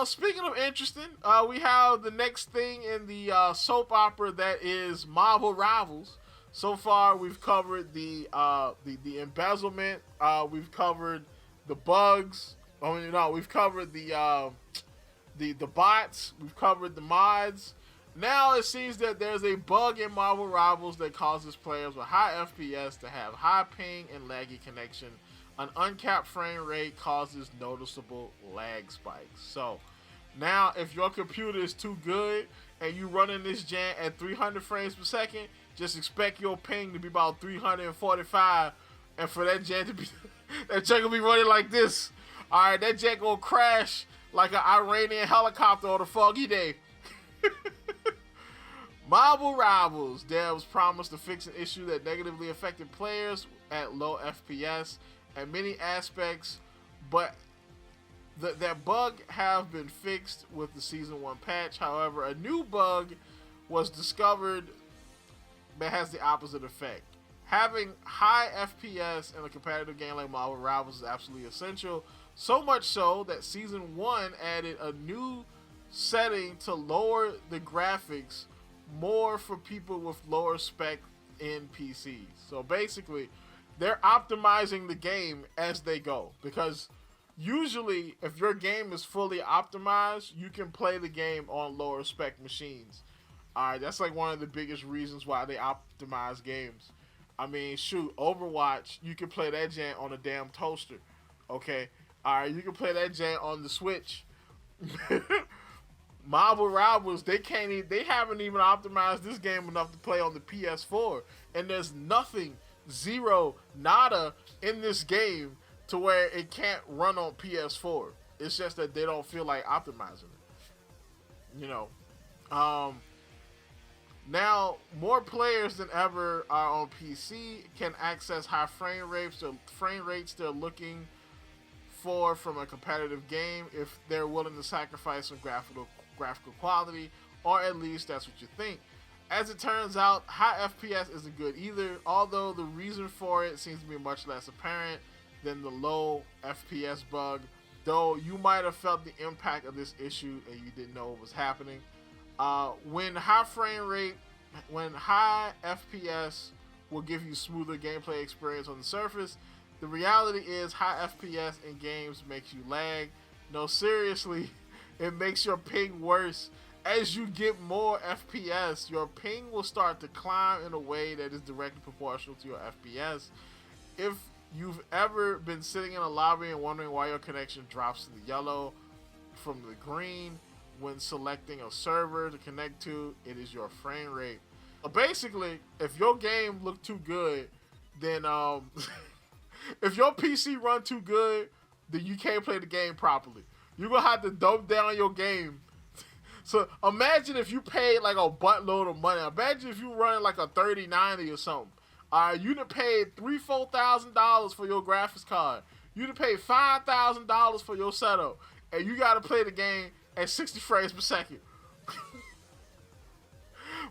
Speaking of interesting, we have the next thing in the soap opera that is Marvel Rivals. So far, we've covered the embezzlement. We've covered the bugs. We've covered the bots. We've covered the mods. Now it seems that there's a bug in Marvel Rivals that causes players with high FPS to have high ping and laggy connection. An uncapped frame rate causes noticeable lag spikes. So now if your computer is too good and you running this gen at 300 frames per second, just expect your ping to be about 345, and for that gen to be that gen gonna be running like this. Alright, that gen gonna crash like an Iranian helicopter on a foggy day. Marvel Rivals devs promised to fix an issue that negatively affected players at low FPS and many aspects, but that bug have been fixed with the Season 1 patch. However, a new bug was discovered that has the opposite effect. Having high FPS in a competitive game like Marvel Rivals is absolutely essential, so much so that Season 1 added a new setting to lower the graphics more for people with lower spec in PCs. So basically, they're optimizing the game as they go, because usually if your game is fully optimized, you can play the game on lower spec machines. Alright, that's like one of the biggest reasons why they optimize games. I mean, shoot, Overwatch, you can play that gen on a damn toaster. Okay? Alright, you can play that gen on the Switch. Marvel Rivals, they haven't even optimized this game enough to play on the PS4. And there's nothing, zero, nada in this game to where it can't run on PS4. It's just that they don't feel like optimizing it. You know. Now, more players than ever are on PC can access high frame rates they're looking for from a competitive game if they're willing to sacrifice some graphical quality, or at least that's what you think. As it turns out, high FPS isn't good either, although the reason for it seems to be much less apparent than the low FPS bug, though you might have felt the impact of this issue and you didn't know it was happening. When high FPS will give you smoother gameplay experience on the surface, the reality is high FPS in games makes you lag. No, seriously, it makes your ping worse. As you get more FPS, your ping will start to climb in a way that is directly proportional to your FPS. If you've ever been sitting in a lobby and wondering why your connection drops to the yellow from the green when selecting a server to connect to, it is your frame rate. Basically, if your game look too good, then if your PC run too good, then you can't play the game properly. You're gonna have to dump down your game. So imagine if you paid like a buttload of money. Imagine if you running like a 3090 or something. You done paid $3,000-$4,000 for your graphics card. You done paid $5,000 for your setup, and you gotta play the game at 60 frames per second.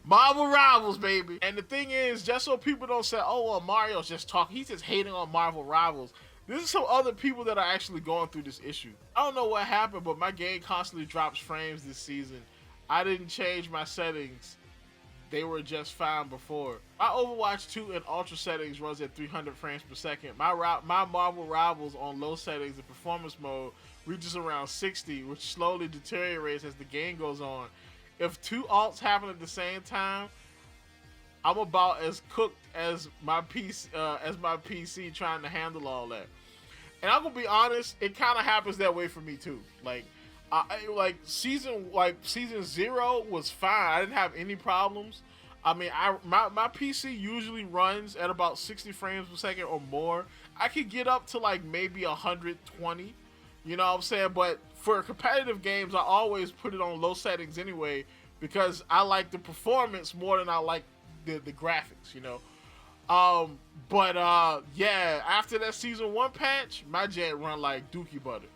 Marvel Rivals, baby. And the thing is, just so people don't say, oh, well, Mario's just talking. He's just hating on Marvel Rivals. This is some other people that are actually going through this issue. I don't know what happened, but my game constantly drops frames this season. I didn't change my settings. They were just fine before. My Overwatch 2 in ultra settings runs at 300 frames per second. My Marvel Rivals on low settings in performance mode reaches around 60, which slowly deteriorates as the game goes on. If two alts happen at the same time, I'm about as cooked as my PC trying to handle all that. And I'm gonna be honest, it kind of happens that way for me too. Season 0 was fine. I didn't have any problems. I mean, my PC usually runs at about 60 frames per second or more. I could get up to like maybe 120. You know what I'm saying? But for competitive games, I always put it on low settings anyway, because I like the performance more than I like the graphics, you know. Yeah, after that Season 1 patch, my jet run like dookie butter.